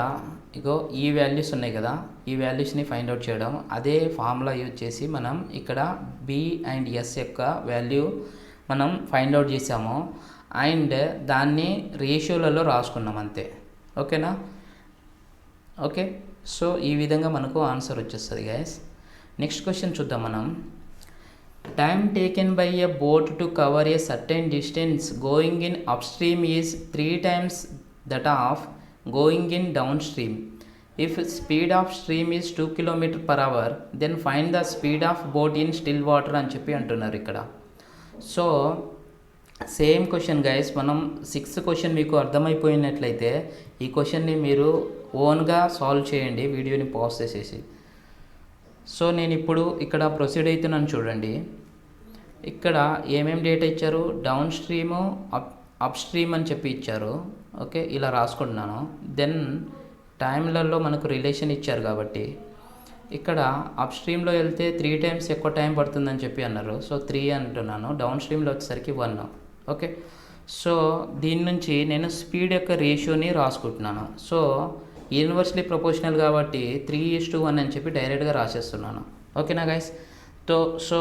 [SPEAKER 1] ఇగో ఈ వాల్యూస్ ఉన్నాయి కదా, ఈ వాల్యూస్ని ఫైండ్ అవుట్ చేయడం. అదే ఫార్ములా యూజ్ చేసి మనం ఇక్కడ B అండ్ S యొక్క వాల్యూ మనం ఫైండ్ అవుట్ చేసాము. అండ్ దాన్ని రేషియోలలో రాసుకున్నాం అంతే. ఓకేనా, ఓకే, సో ఈ విధంగా మనకు ఆన్సర్ వచ్చేస్తుంది గైస్. నెక్స్ట్ క్వశ్చన్ చూద్దాం మనం. Time taken by a boat to cover a certain distance going in up stream is 3 times that of going in down stream. If speed of stream is 2 km/h then find the speed of boat in still water అని చెప్పి అంటున్నారు ఇక్కడ. So same question guys, మనం 6th question మీకు అర్థమైపోయినట్లయితే ఈ క్వశ్చన్ని మీరు ఓన్గా సాల్వ్ చేయండి వీడియోని పాజ్ చేసేసి. సో నేను ఇప్పుడు ఇక్కడ ప్రొసీడ్ అవుతున్నాను చూడండి. ఇక్కడ ఏమేమి డేటా ఇచ్చారు, డౌన్ స్ట్రీము అప్ స్ట్రీమ్ అని చెప్పి ఇచ్చారు. ఓకే, ఇలా రాసుకుంటున్నాను. దెన్ టైంలలో మనకు రిలేషన్ ఇచ్చారు కాబట్టి ఇక్కడ అప్ స్ట్రీమ్లో వెళ్తే 3 times ఎక్కువ టైం పడుతుందని చెప్పి అన్నారు. సో 3 అంటున్నాను. డౌన్ స్ట్రీమ్లో వచ్చేసరికి 1. ఓకే, సో దీని నుంచి నేను స్పీడ్ యొక్క రేషియోని రాసుకుంటున్నాను. సో యూనివర్స్లీ ప్రపోర్షనల్ కాబట్టి 3:1 అని చెప్పి డైరెక్ట్గా రాసేస్తున్నాను. ఓకేనా గైస్, సో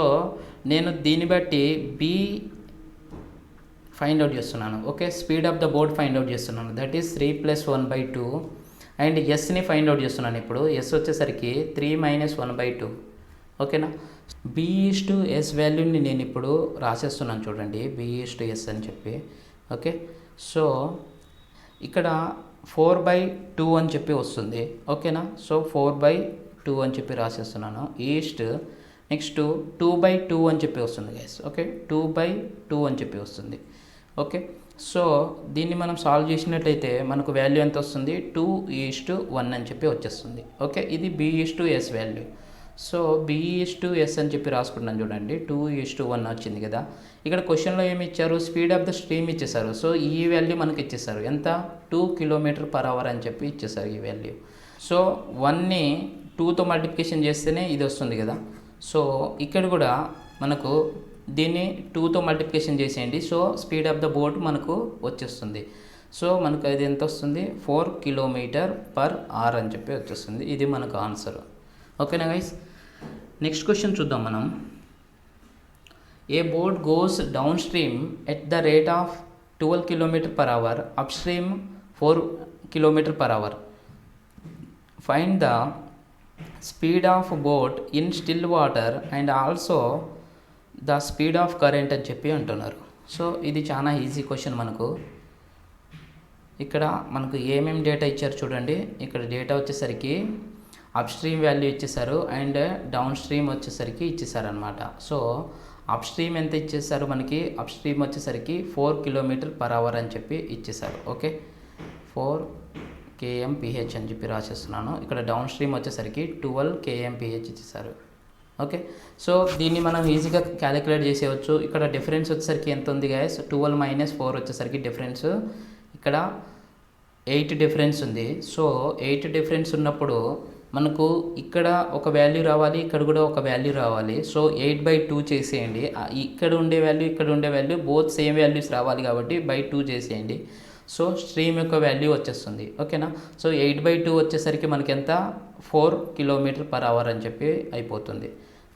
[SPEAKER 1] నేను దీన్ని బట్టి B ఫైండ్ అవుట్ చేస్తున్నాను. Okay, speed of the boat find out చేస్తున్నాను, దట్ ఈస్ 3 + 1/2. అండ్ ఎస్ని ఫైండ్ అవుట్ చేస్తున్నాను. ఇప్పుడు ఎస్ వచ్చేసరికి 3 - 1/2. ఓకేనా, B:S వాల్యూని నేను ఇప్పుడు రాసేస్తున్నాను చూడండి, B:S అని చెప్పి. ఓకే, సో ఇక్కడ 4/2 అని చెప్పి వస్తుంది. ఓకేనా, సో 4/2 అని చెప్పి రాసేస్తున్నాను. ఈస్ట్ నెక్స్ట్ 2/2 అని చెప్పి వస్తుంది గైస్. ఓకే, 2/2 అని చెప్పి వస్తుంది. ఓకే, సో దీన్ని మనం సాల్వ్ చేసినట్టయితే మనకు వాల్యూ ఎంత వస్తుంది, 2:1 అని చెప్పి వచ్చేస్తుంది. ఓకే, ఇది B:S వాల్యూ. సో B:S అని చెప్పి రాసుకుంటున్నాను చూడండి, 2:1 వచ్చింది కదా. ఇక్కడ క్వశ్చన్లో ఏమి ఇచ్చారు, స్పీడ్ ఆఫ్ ద స్ట్రీమ్ ఇచ్చేసారు. సో ఈ వాల్యూ మనకి ఇచ్చేసారు, ఎంత, 2 km/h అని చెప్పి ఇచ్చేసారు ఈ వాల్యూ. సో 1ని 2తో మల్టిప్లికేషన్ చేస్తేనే ఇది వస్తుంది కదా. సో ఇక్కడ కూడా మనకు దీన్ని 2తో మల్టిప్లికేషన్ చేసేయండి. So speed of the boat మనకు వచ్చేస్తుంది. సో మనకు అది ఎంత వస్తుంది, 4 km/h అని చెప్పి వచ్చేస్తుంది. ఇది మనకు ఆన్సర్. ఓకేనా గైస్. నెక్స్ట్ క్వశ్చన్ చూద్దాం మనం. A boat goes down stream at the rate of 12 km/h, up stream 4 km/h. Find the speed of boat in still water and also the speed of current అని చెప్పి అంటున్నారు. So ఇది చాలా easy question. మనకు ఇక్కడ మనకు ఏమేమి డేటా ఇచ్చారు చూడండి. ఇక్కడ డేటా వచ్చేసరికి అప్ స్ట్రీమ్ వాల్యూ ఇచ్చేసారు అండ్ డౌన్ స్ట్రీమ్ వచ్చేసరికి ఇచ్చేసారనమాట. సో అప్ స్ట్రీమ్ ఎంత ఇచ్చేసారు మనకి, అప్ స్ట్రీమ్ వచ్చేసరికి 4 km/h అని చెప్పి ఇచ్చేసారు. ఓకే, 4 kmph అని చెప్పి రాసేస్తున్నాను. ఇక్కడ డౌన్ స్ట్రీమ్ వచ్చేసరికి 12 kmph ఇచ్చేసారు. ఓకే, సో దీన్ని మనం ఈజీగా క్యాలిక్యులేట్ చేసేయచ్చు. ఇక్కడ డిఫరెన్స్ వచ్చేసరికి ఎంత ఉంది గైస్, 12 - 4 వచ్చేసరికి డిఫరెన్స్ ఇక్కడ 8 డిఫరెన్స్ ఉంది. సో 8 డిఫరెన్స్ ఉన్నప్పుడు మనకు ఇక్కడ ఒక వాల్యూ రావాలి, ఇక్కడ కూడా ఒక వాల్యూ రావాలి. సో 8/2 చేసేయండి. ఇక్కడ ఉండే వాల్యూ, ఇక్కడ ఉండే వాల్యూ బోత్ సేమ్ వాల్యూస్ రావాలి కాబట్టి /2 చేసేయండి. సో స్ట్రీమ్ యొక్క వాల్యూ వచ్చేస్తుంది. ఓకేనా. సో 8/2 వచ్చేసరికి మనకి ఎంత, 4 km/h అని చెప్పి అయిపోతుంది.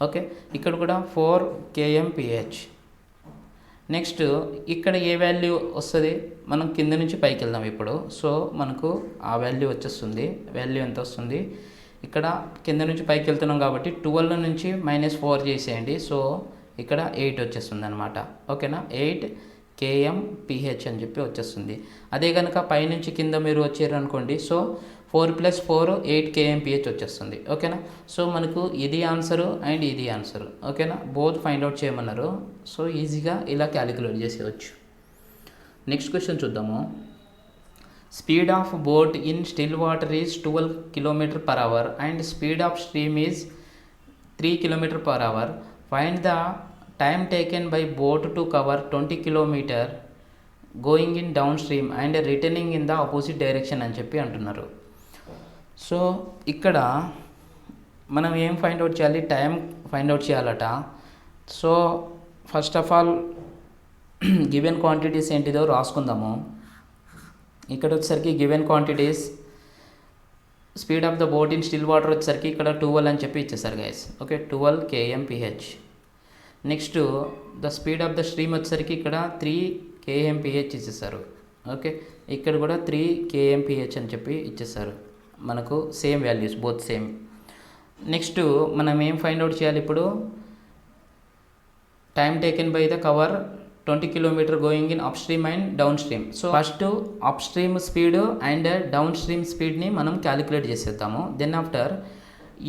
[SPEAKER 1] ఓకే, ఇక్కడ కూడా 4 kmph. నెక్స్ట్ ఇక్కడ ఏ వాల్యూ వస్తుంది, మనం కింద నుంచి పైకి వెళ్దాం ఇప్పుడు. సో మనకు ఆ వాల్యూ వచ్చేస్తుంది. వాల్యూ ఎంత వస్తుంది, ఇక్కడ కింద నుంచి పైకి వెళ్తున్నాం కాబట్టి 12 నుంచి -4 చేసేయండి. సో ఇక్కడ 8 వచ్చేస్తుంది అనమాట. ఓకేనా, 8 kmph అని చెప్పి వచ్చేస్తుంది. అదే కనుక పైనుంచి కింద మీరు వచ్చారనుకోండి, సో 4 + 4 8 kmph వచ్చేస్తుంది. ఓకేనా. సో మనకు ఇది ఆన్సరు అండ్ ఇది ఆన్సరు. ఓకేనా, బోత్ ఫైండ్ అవుట్ చేయమన్నారు. సో ఈజీగా ఇలా క్యాలిక్యులేట్ చేసేయచ్చు. నెక్స్ట్ క్వశ్చన్ చూద్దాము. Speed of boat in still water is 12 km/h and speed of stream is 3 km/h. Find the time taken by boat to cover 20 km going in down stream and returning in the opposite direction అని చెప్పి అంటున్నారు. So ఇక్కడ మనం ఏం find out చేయాలి, time find out చేయాలట. So first of all given quantities ఏంటిదో రాసుకుందాము. ఇక్కడ వచ్చేసరికి given quantities speed of the boat in still water వచ్చేసరికి ఇక్కడ 12 అని చెప్పి ఇచ్చేసారు guys. Okay, 12 kmph. Next the speed of the stream వచ్చేసరికి ఇక్కడ 3 kmph ఇచ్చేసారు. ఓకే, ఇక్కడ కూడా 3 kmph అని చెప్పి ఇచ్చేసారు. మనకు same values, both same. Next మనం ఏం ఫైండ్ అవుట్ చేయాలి ఇప్పుడు, time taken by the cover 20 km going in up stream and down stream. So first up stream speed and down stream స్పీడ్ని మనం క్యాలిక్యులేట్ చేసేద్దాము. దెన్ ఆఫ్టర్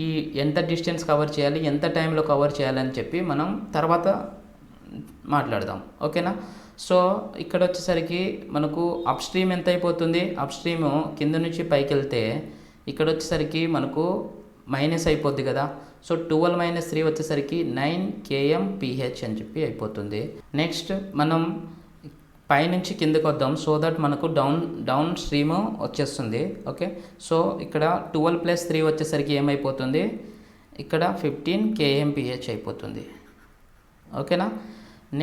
[SPEAKER 1] ఈ ఎంత distance cover చేయాలి, ఎంత టైంలో కవర్ చేయాలని చెప్పి మనం తర్వాత మాట్లాడదాం. ఓకేనా. సో ఇక్కడ వచ్చేసరికి మనకు అప్ స్ట్రీమ్ ఎంత అయిపోతుంది, అప్ స్ట్రీమ్ కింద నుంచి పైకి వెళ్తే ఇక్కడ వచ్చేసరికి మనకు మైనస్ అయిపోద్ది కదా. సో 12 - 3 వచ్చేసరికి 9 kmph అని చెప్పి అయిపోతుంది. నెక్స్ట్ మనం పైనుంచి కిందకు వద్దాం, సో దట్ మనకు డౌన్ స్ట్రీమ్ వచ్చేస్తుంది. ఓకే, సో ఇక్కడ 12 + 3 వచ్చేసరికి ఏమైపోతుంది, ఇక్కడ 15 kmph అయిపోతుంది. ఓకేనా.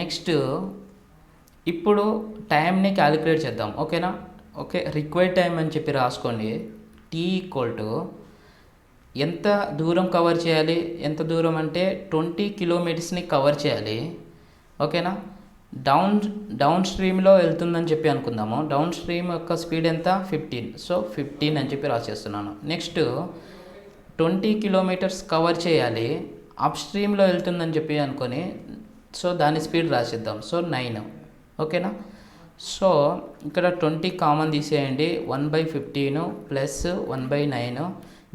[SPEAKER 1] నెక్స్ట్ ఇప్పుడు టైంని క్యాలిక్యులేట్ చేద్దాం. ఓకేనా. ఓకే, రిక్వైర్డ్ టైం అని చెప్పి రాసుకోండి. T = ఎంత దూరం కవర్ చేయాలి, ఎంత దూరం అంటే 20 km కవర్ చేయాలి. ఓకేనా. డౌన్ స్ట్రీమ్లో వెళ్తుందని చెప్పి అనుకుందాము. డౌన్ స్ట్రీమ్ యొక్క స్పీడ్ ఎంత, 15. సో 15 అని చెప్పి రాసేస్తున్నాను. నెక్స్ట్ 20 km కవర్ చేయాలి, అప్ స్ట్రీమ్లో వెళ్తుందని చెప్పి అనుకొని సో దాని స్పీడ్ రాసిద్దాం. సో 9. ఓకేనా. సో ఇక్కడ 20 కామన్ తీసేయండి, 1/15 + 1/9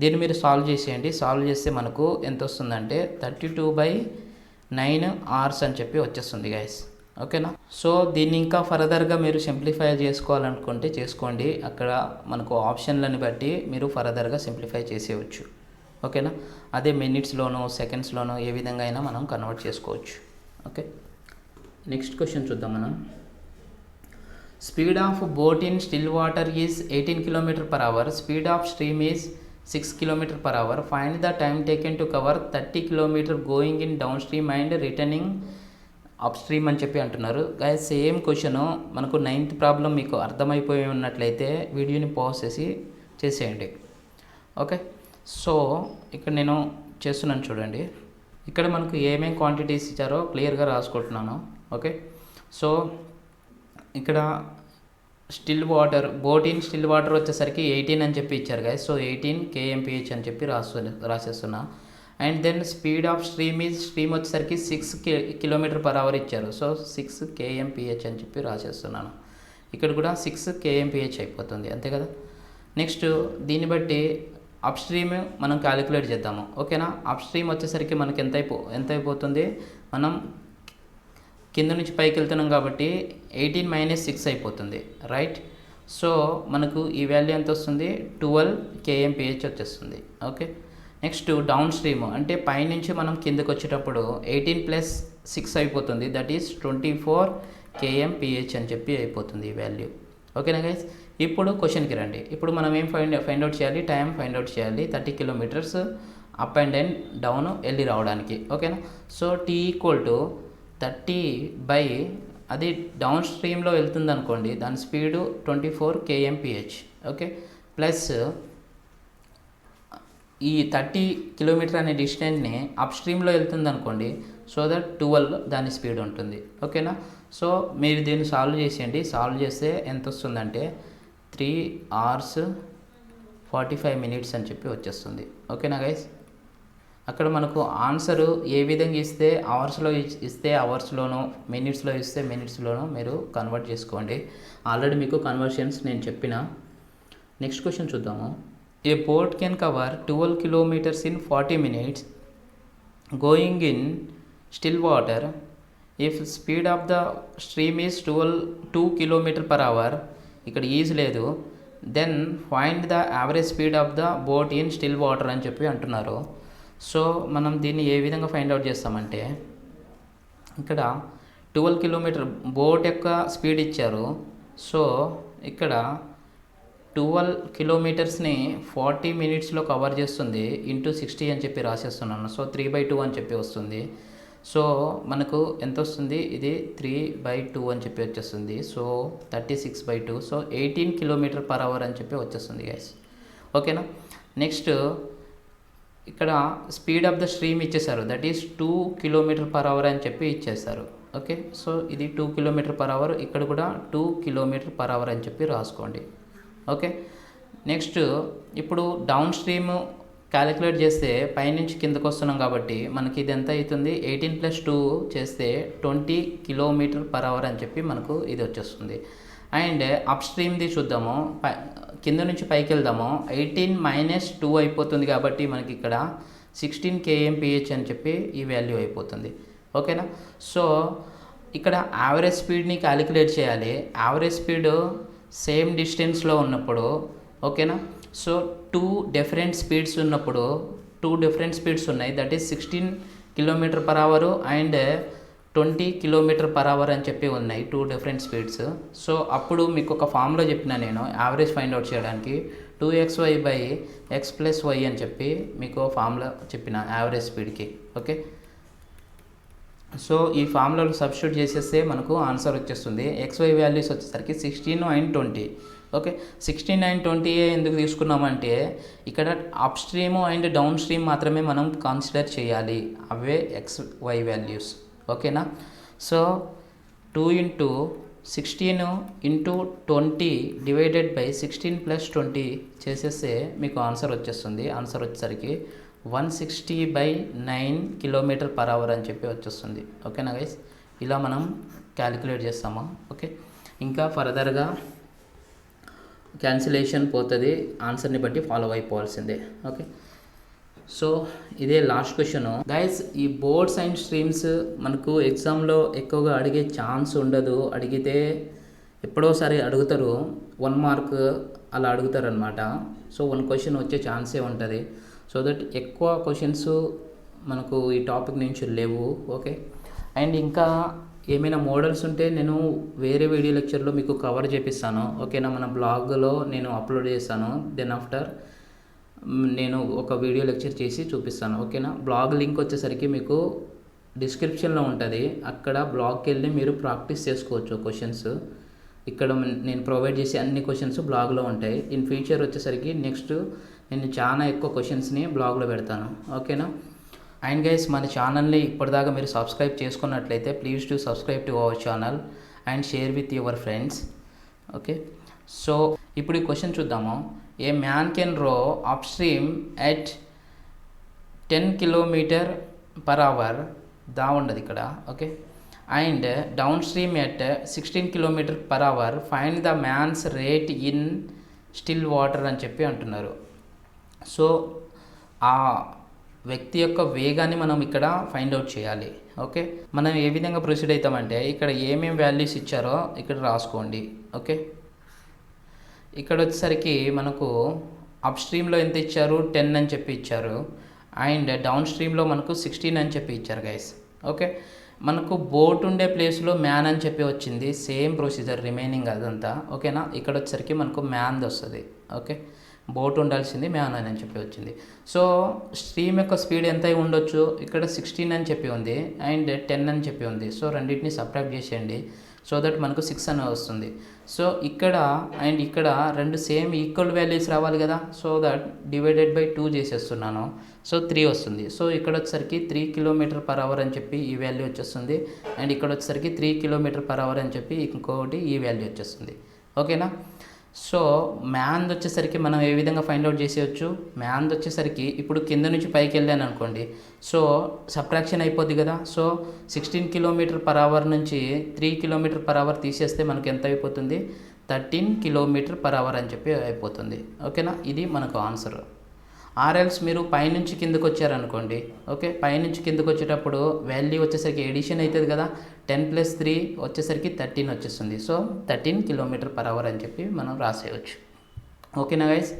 [SPEAKER 1] దీన్ని మీరు సాల్వ్ చేసేయండి. సాల్వ్ చేస్తే మనకు ఎంత వస్తుందంటే 32/9 అవర్స్ అని చెప్పి వచ్చేస్తుంది గైస్. ఓకేనా. సో దీన్ని ఇంకా ఫర్దర్గా మీరు సింప్లిఫై చేసుకోవాలనుకుంటే చేసుకోండి. అక్కడ మనకు ఆప్షన్లని బట్టి మీరు ఫర్దర్గా సింప్లిఫై చేసేయచ్చు. ఓకేనా. అదే మినిట్స్లోనో సెకండ్స్లోనో ఏ విధంగా అయినా మనం కన్వర్ట్ చేసుకోవచ్చు. ఓకే. నెక్స్ట్ క్వశ్చన్ చూద్దాం మనం. Speed of boat in still water is 18 km/h. Speed of stream is 6 km/h. Find the time taken to cover 30 km going in down stream and returning up stream అని చెప్పి అంటున్నారు. Guys same question మనకు 9th problem మీకు అర్థమైపోయి ఉన్నట్లయితే వీడియోని pause చేసి చేసేయండి. ఓకే. సో ఇక్కడ నేను చేస్తున్నాను చూడండి. ఇక్కడ మనకు ఏమేం క్వాంటిటీస్ ఇచ్చారో క్లియర్గా రాసుకుంటున్నాను. ఓకే. సో ఇక్కడ still water boat in still water వచ్చేసరికి 18 అని చెప్పి ఇచ్చారు గైస్. సో 18 kmph అని చెప్పి రాసేస్తున్నా. And then speed of stream వచ్చేసరికి 6 km/h ఇచ్చారు. సో 6 kmph అని చెప్పి రాసేస్తున్నాను. ఇక్కడ కూడా 6 kmph అయిపోతుంది, అంతే కదా. నెక్స్ట్ దీన్ని బట్టి అప్ స్ట్రీమ్ మనం క్యాలిక్యులేట్ చేద్దాము. ఓకేనా. అప్ స్ట్రీమ్ వచ్చేసరికి మనకి ఎంత అయిపోతుంది, మనం కింద నుంచి పైకి వెళ్తున్నాం కాబట్టి 18 - 6 అయిపోతుంది, రైట్. సో మనకు ఈ వాల్యూ ఎంత వస్తుంది, 12 kmph వచ్చేస్తుంది. ఓకే. నెక్స్ట్ డౌన్ స్ట్రీమ్ అంటే పైనుంచి మనం కిందకు వచ్చేటప్పుడు 18 + 6 అయిపోతుంది, దట్ ఈస్ 24 kmph అని చెప్పి అయిపోతుంది ఈ వాల్యూ. ఓకేనా గైస్. ఇప్పుడు క్వశ్చన్కి రండి. ఇప్పుడు మనం ఏం ఫైండ్ అవుట్ చేయాలి, టైం ఫైండ్ అవుట్ చేయాలి. 30 km అప్ అండ్ డౌన్ వెళ్ళి రావడానికి. ఓకేనా. సో T = 30 అది డౌన్ స్ట్రీమ్లో వెళ్తుంది అనుకోండి, దాని స్పీడు 24 kmph. ఓకే. ప్లస్ ఈ 30 km అనే డిస్టెన్స్ని అప్ స్ట్రీమ్లో వెళ్తుంది అనుకోండి, సో దట్ 12 దాని స్పీడ్ ఉంటుంది. ఓకేనా. సో మీరు దీన్ని సాల్వ్ చేసేయండి. సాల్వ్ చేస్తే ఎంత వస్తుందంటే 3 hours 45 minutes అని చెప్పి వచ్చేస్తుంది. ఓకేనా గైస్. అక్కడ మనకు ఆన్సరు ఏ విధంగా ఇస్తే అవర్స్లో ఇస్తే అవర్స్లోనో, మినిట్స్లో ఇస్తే మినిట్స్లోనో మీరు కన్వర్ట్ చేసుకోండి. ఆల్రెడీ మీకు కన్వర్షన్స్ నేను చెప్పిన. నెక్స్ట్ క్వశ్చన్ చూద్దాము. A boat can cover 12 km in 40 minutes going in still water if speed of the stream is 2 km/h. ఇక్కడ ఈజ్ లేదు. Then find the average speed of the boat in still water అని చెప్పి అంటున్నారు. So మనం దీన్ని ఏ విధంగా find out చేస్తామంటే, ఇక్కడ 12 km బోట్ యొక్క స్పీడ్ ఇచ్చారు. సో ఇక్కడ 12 km 40 minutesలో కవర్ చేస్తుంది, ఇంటూ 60 అని చెప్పి రాసేస్తున్నాను. సో 3/2 అని చెప్పి వస్తుంది. సో మనకు ఎంత వస్తుంది, ఇది 3/2 అని చెప్పి వచ్చేస్తుంది. సో 36/2. సో 18 km/h అని చెప్పి వచ్చేస్తుంది గైస్. ఓకేనా. నెక్స్ట్ ఇక్కడ స్పీడ్ ఆఫ్ ద స్ట్రీమ్ ఇచ్చేసారు, దట్ ఈస్ 2 km/h అని చెప్పి ఇచ్చేసారు. ఓకే. సో ఇది 2 km/h, ఇక్కడ కూడా 2 km/h అని చెప్పి రాసుకోండి. ఓకే. నెక్స్ట్ ఇప్పుడు డౌన్ స్ట్రీమ్ క్యాలిక్యులేట్ చేస్తే పైనుంచి కిందకు వస్తున్నాం కాబట్టి మనకి ఇది ఎంత అవుతుంది, 18 + 2 చేస్తే 20 km/h అని చెప్పి మనకు ఇది వచ్చేస్తుంది. అండ్ అప్ స్ట్రీమ్ది చూద్దాము, కింద నుంచి పైకి వెళ్దాము. 18 - 2 అయిపోతుంది కాబట్టి మనకి ఇక్కడ 16 kmph అని చెప్పి ఈ వాల్యూ అయిపోతుంది. ఓకేనా. సో ఇక్కడ యావరేజ్ స్పీడ్ని క్యాలిక్యులేట్ చేయాలి. యావరేజ్ స్పీడ్ సేమ్ డిస్టెన్స్లో ఉన్నప్పుడు, ఓకేనా. సో 2 డిఫరెంట్ స్పీడ్స్ ఉన్నప్పుడు, 2 డిఫరెంట్ స్పీడ్స్ ఉన్నాయి, that is 16 km/h and 20 km/h అని చెప్పి ఉన్నాయి, 2 డిఫరెంట్ స్పీడ్స్. సో అప్పుడు మీకు ఒక ఫామ్లో చెప్పిన నేను యావరేజ్ ఫైండ్ అవుట్ చేయడానికి 2xy/x + y అని చెప్పి మీకు ఫామ్లో చెప్పిన యావరేజ్ స్పీడ్కి. ఓకే. సో ఈ ఫార్ములాలో సబ్స్టిట్యూట్ చేసేస్తే మనకు ఆన్సర్ వచ్చేస్తుంది. XY వాల్యూస్ వచ్చేసరికి 16 and 20. ఓకే. 16 and 20 ఎందుకు తీసుకున్నామంటే ఇక్కడ up stream and down stream మాత్రమే మనం కన్సిడర్ చేయాలి, అవే XY వాల్యూస్. ఓకేనా. సో 2 × 16 × 20 డివైడెడ్ బై 16 + 20 చేసేస్తే మీకు ఆన్సర్ వచ్చేస్తుంది. ఆన్సర్ వచ్చేసరికి 160/9 km/h అని చెప్పి వచ్చేస్తుంది. ఓకేనా గైస్. ఇలా మనం క్యాలిక్యులేట్ చేస్తాము. ఓకే. ఇంకా ఫర్దర్గా క్యాన్సిలేషన్ పోతుంది, ఆన్సర్ని బట్టి ఫాలో అయిపోవాల్సిందే. ఓకే, సో ఇదే లాస్ట్ క్వశ్చన్ గైస్. ఈ బోర్డ్స్ అండ్ స్ట్రీమ్స్ మనకు ఎగ్జామ్లో ఎక్కువగా అడిగే ఛాన్స్ ఉండదు. అడిగితే ఎప్పుడోసారి అడుగుతారు, 1 మార్క్ అలా అడుగుతారు అనమాట. సో 1 క్వశ్చన్ వచ్చే ఛాన్సే ఉంటుంది. సో దట్ ఎక్కువ క్వశ్చన్స్ మనకు ఈ టాపిక్ నుంచి లేవు. ఓకే, అండ్ ఇంకా ఏమైనా మోడల్స్ ఉంటే నేను వేరే వీడియో లెక్చర్లో మీకు కవర్ చేపిస్తాను. ఓకేనా, మన బ్లాగ్లో నేను అప్లోడ్ చేస్తాను. దెన్ ఆఫ్టర్ నేను ఒక వీడియో లెక్చర్ చేసి చూపిస్తాను. ఓకేనా, బ్లాగ్ లింక్ వచ్చేసరికి మీకు డిస్క్రిప్షన్లో ఉంటుంది. అక్కడ బ్లాగ్కి వెళ్ళి మీరు ప్రాక్టీస్ చేసుకోవచ్చు క్వశ్చన్స్. ఇక్కడ నేను ప్రొవైడ్ చేసే అన్ని క్వశ్చన్స్ బ్లాగ్లో ఉంటాయి. ఇన్ ఫ్యూచర్ వచ్చేసరికి నెక్స్ట్ నేను చాలా ఎక్కువ క్వశ్చన్స్ని బ్లాగ్లో పెడతాను. ఓకేనా, అండ్ గైస్ మన ఛానల్ని ఇప్పటిదాకా మీరు సబ్స్క్రైబ్ చేసుకున్నట్లయితే please to subscribe to our channel and share with your friends. Okay, so ఇప్పుడు ఈ క్వశ్చన్ చూద్దాము. A man can row upstream at 10 km/h దా ఉండదు ఇక్కడ. Okay, and down stream at 16 km/h find the man's rate in still water అని చెప్పి అంటున్నారు. So ఆ వ్యక్తి యొక్క వేగాన్ని మనం ఇక్కడ ఫైండ్ అవుట్ చేయాలి. ఓకే, మనం ఏ విధంగా ప్రొసీడ్ అవుతామంటే ఇక్కడ ఏమేమి వాల్యూస్ ఇచ్చారో ఇక్కడ రాసుకోండి. ఓకే, ఇక్కడ వచ్చేసరికి మనకు అప్ స్ట్రీమ్లో ఎంత ఇచ్చారు, 10 అని చెప్పి ఇచ్చారు. అండ్ డౌన్ స్ట్రీమ్లో మనకు 16 అని చెప్పి ఇచ్చారు గైస్. ఓకే, మనకు బోట్ ఉండే ప్లేస్లో మ్యాన్ అని చెప్పి వచ్చింది. సేమ్ ప్రొసీజర్ రిమైనింగ్ అదంతా. ఓకేనా, ఇక్కడ వచ్చేసరికి మనకు మ్యాన్ది వస్తుంది. ఓకే, బోట్ ఉండాల్సింది మ్యాన్ అని చెప్పి వచ్చింది. సో స్ట్రీమ్ యొక్క స్పీడ్ ఎంత అయి ఉండొచ్చు, ఇక్కడ 16 అని చెప్పి ఉంది అండ్ 10 అని చెప్పి ఉంది. సో రెండింటిని సబ్ట్రాక్ట్ చేసేయండి. సో దట్ మనకు 6 అని వస్తుంది. సో ఇక్కడ అండ్ ఇక్కడ రెండు సేమ్ ఈక్వల్ వాల్యూస్ రావాలి కదా. సో దట్ డివైడెడ్ బై 2 చేసేస్తున్నాను. సో 3 వస్తుంది. సో ఇక్కడ వచ్చేసరికి 3 km/h అని చెప్పి ఈ వాల్యూ వచ్చేస్తుంది. అండ్ ఇక్కడ వచ్చేసరికి 3 km/h అని చెప్పి ఇంకొకటి ఈ వాల్యూ వచ్చేస్తుంది. ఓకేనా, సో మ్యాన్ది వచ్చేసరికి మనం ఏ విధంగా ఫైండ్ అవుట్ చేసేయచ్చు. మ్యాన్ది వచ్చేసరికి ఇప్పుడు కింద నుంచి పైకి వెళ్ళాను అనుకోండి, సో సబ్ట్రాక్షన్ అయిపోద్ది కదా. సో 16 km/h నుంచి 3 km/h తీసేస్తే మనకు ఎంత అయిపోతుంది, 13 km/h అని చెప్పి అయిపోతుంది. ఓకేనా, ఇది మనకు ఆన్సర్. ఆర్ఎల్స్ మీరు పైనుంచి కిందకు వచ్చారనుకోండి. ఓకే, పైనుంచి కిందకు వచ్చేటప్పుడు వాల్యూ వచ్చేసరికి ఎడిషన్ అవుతుంది కదా. 10 + 3 వచ్చేసరికి 13 వచ్చేస్తుంది. సో 13 km/h అని చెప్పి మనం రాసేయచ్చు. ఓకేనా గైస్.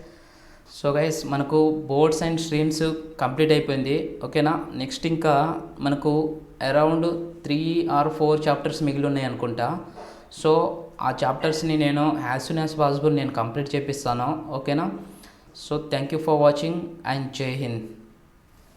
[SPEAKER 1] సో గైస్ మనకు బోర్డ్స్ అండ్ స్ట్రీమ్స్ కంప్లీట్ అయిపోయింది. ఓకేనా, నెక్స్ట్ ఇంకా మనకు అరౌండ్ 3 or 4 చాప్టర్స్ మిగిలి ఉన్నాయి అనుకుంటా. సో ఆ చాప్టర్స్ని నేను యాజ్ సూన్ యాజ్ పాసిబుల్ నేను కంప్లీట్ చేపిస్తాను. ఓకేనా, so thank you for watching and జై హింద్.